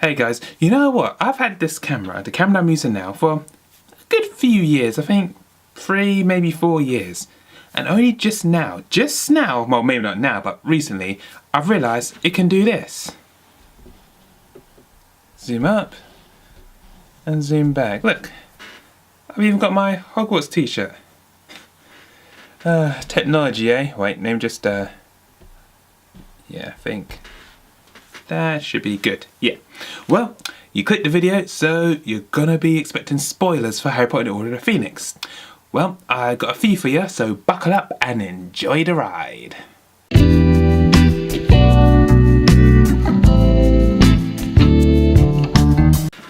Hey guys, you know what? I've had this camera, the camera I'm using now, for a good few years. I think 3, maybe 4 years. And only just now, well maybe not now, but recently, I've realised it can do this. Zoom up and zoom back. Look, I've even got my Hogwarts t-shirt. Technology, eh? Wait, let me just, yeah, I think that should be good. Yeah. Well, you clicked the video, so you're gonna be expecting spoilers for Harry Potter and the Order of the Phoenix. Well, I got a few for you, so buckle up and enjoy the ride.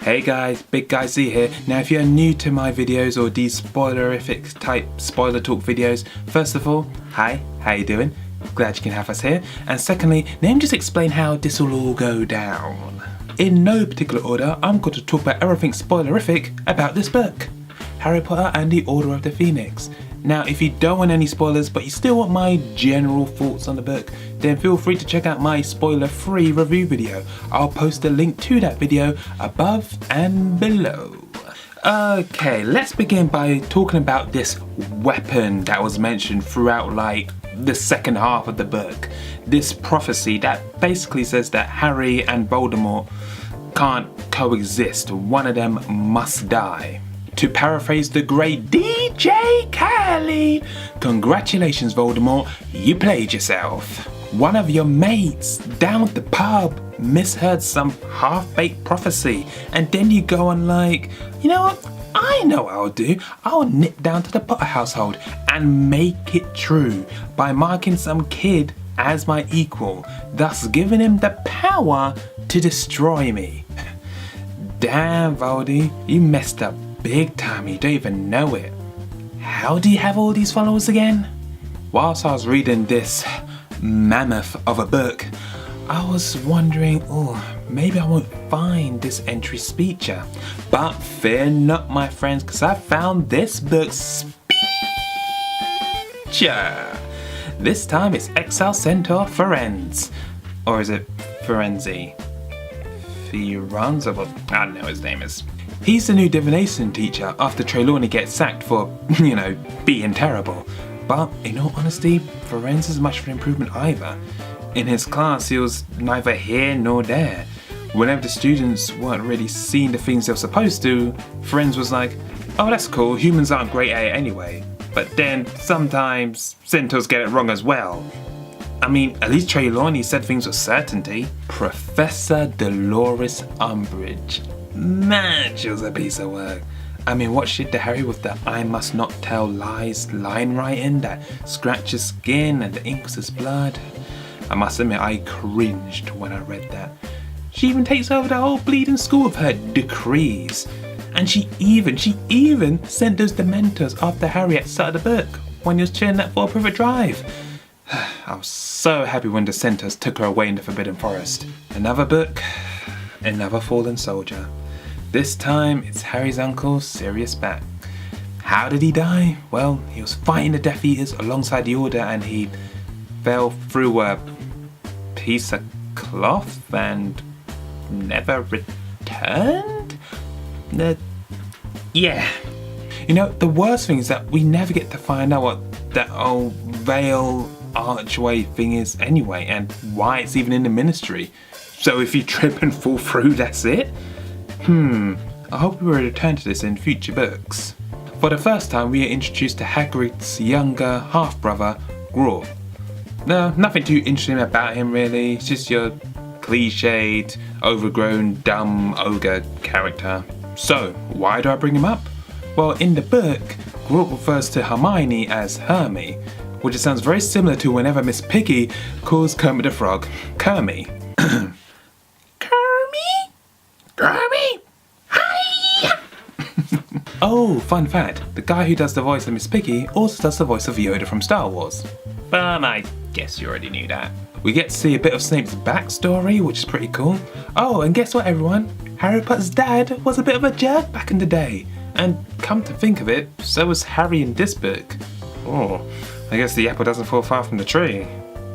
Hey guys, Big Guy Z here. Now if you're new to my videos or these spoilerific type spoiler talk videos, first of all, hi, how you doing? Glad you can have us here. And secondly, let me just explain how this will all go down. In no particular order, I'm going to talk about everything spoilerific about this book, Harry Potter and the Order of the Phoenix. Now if you don't want any spoilers but you still want my general thoughts on the book, then feel free to check out my spoiler-free review video. I'll post a link to that video above and below. Okay, let's begin by talking about this weapon that was mentioned throughout like the second half of the book. This prophecy that basically says that Harry and Voldemort can't coexist. One of them must die. To paraphrase the great DJ Khaled, congratulations Voldemort, you played yourself. One of your mates down at the pub misheard some half-baked prophecy, and then you go on like, you know what, I know what I'll do. I'll nip down to the Potter household and make it true by marking some kid as my equal, thus giving him the power to destroy me. Damn Voldy, you messed up big time, you don't even know it. How do you have all these followers again? Whilst I was reading this mammoth of a book, I was wondering, maybe I won't find this entry speecher. But fear not my friends, because I found this book's speecher. This time it's Exile Centaur Firenze. Or is it Firenze? Firenze? I don't know what his name is. He's the new divination teacher after Trelawney gets sacked for, you know, being terrible. But in all honesty, Firenze is much of an improvement either. In his class, he was neither here nor there. Whenever the students weren't really seeing the things they were supposed to, Firenze was like, oh that's cool, humans aren't great at it anyway. But then sometimes centaurs get it wrong as well. I mean, at least Trelawney said things with certainty. Professor Dolores Umbridge. Man, she was a piece of work. I mean, what shit to Harry with the I must not tell lies line writing that scratches skin and the inks his blood. I must admit, I cringed when I read that. She even takes over the whole bleeding school with her decrees. And she even sent those Dementors after Harry at the start of the book when he was chilling that Fall River Drive. I was so happy when the Centaurs took her away in the Forbidden Forest. Another book, another fallen soldier. This time it's Harry's uncle, Sirius Black. How did he die? Well, he was fighting the Death Eaters alongside the Order and he fell through a piece of cloth and never returned? Yeah. You know, the worst thing is that we never get to find out what that old veil archway thing is anyway and why it's even in the ministry. So if you trip and fall through, that's it? I hope we will return to this in future books. For the first time, we are introduced to Hagrid's younger half-brother, Grawp. No, nothing too interesting about him really, it's just your cliched, overgrown, dumb ogre character. So, why do I bring him up? Well, in the book, Grawp refers to Hermione as Hermy, which sounds very similar to whenever Miss Piggy calls Kermit the Frog Kermy. Kermit? Hi! Oh, fun fact, the guy who does the voice of Miss Piggy also does the voice of Yoda from Star Wars. But I guess you already knew that. We get to see a bit of Snape's backstory, which is pretty cool. Oh, and guess what everyone? Harry Potter's dad was a bit of a jerk back in the day. And come to think of it, so was Harry in this book. Oh, I guess the apple doesn't fall far from the tree.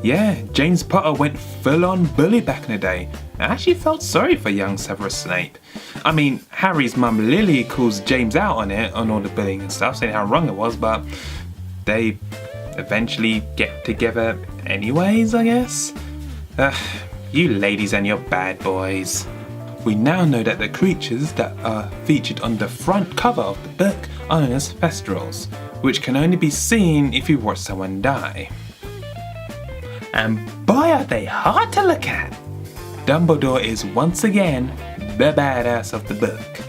Yeah, James Potter went full-on bully back in the day. I actually felt sorry for young Severus Snape. I mean, Harry's mum Lily calls James out on it, on all the bullying and stuff, saying how wrong it was, but they eventually get together anyways, I guess? You ladies and your bad boys. We now know that the creatures that are featured on the front cover of the book are known as Thestrals, which can only be seen if you watch someone die. And boy are they hard to look at! Dumbledore is once again the badass of the book.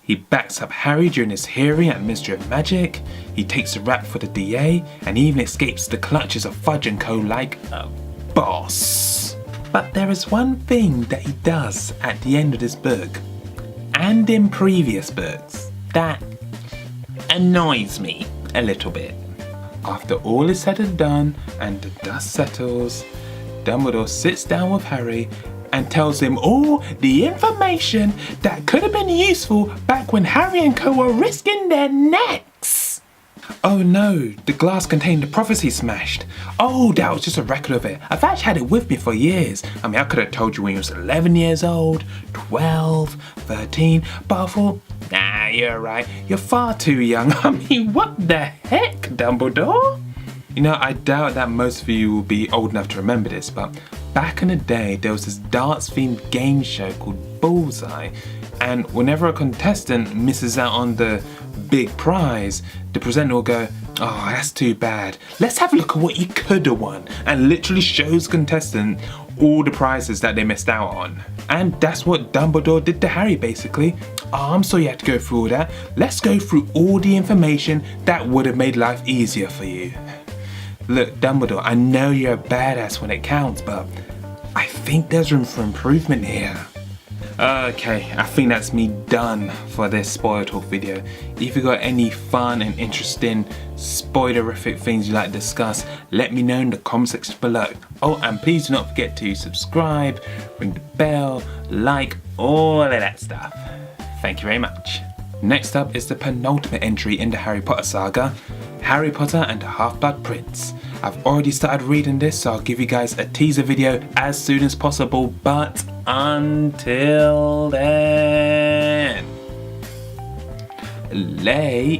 He backs up Harry during his hearing at Ministry of Magic, he takes a rap for the DA, and even escapes the clutches of Fudge & Co like a boss. But there is one thing that he does at the end of this book, and in previous books, that annoys me a little bit. After all is said and done and the dust settles, Dumbledore sits down with Harry and tells him all the information that could have been useful back when Harry and Co were risking their necks. Oh no, the glass contained the prophecy smashed. Oh, that was just a record of it. I've actually had it with me for years. I mean, I could have told you when you was 11 years old, 12, 13, but I thought, nah, you're right. You're far too young. I mean, what the heck, Dumbledore? You know, I doubt that most of you will be old enough to remember this, but back in the day, there was this darts-themed game show called Bullseye, and whenever a contestant misses out on the big prize, the presenter will go, oh, that's too bad. Let's have a look at what you could have won, and literally shows contestant all the prizes that they missed out on. And that's what Dumbledore did to Harry, basically. Oh, I'm sorry you had to go through all that. Let's go through all the information that would have made life easier for you. Look, Dumbledore, I know you're a badass when it counts, but I think there's room for improvement here. Okay, I think that's me done for this spoiler talk video. If you got any fun and interesting spoilerific things you'd like to discuss, let me know in the comment section below. Oh, and please do not forget to subscribe, ring the bell, like, all of that stuff. Thank you very much. Next up is the penultimate entry in the Harry Potter saga, Harry Potter and the Half-Blood Prince. I've already started reading this, so I'll give you guys a teaser video as soon as possible, but until then, laters.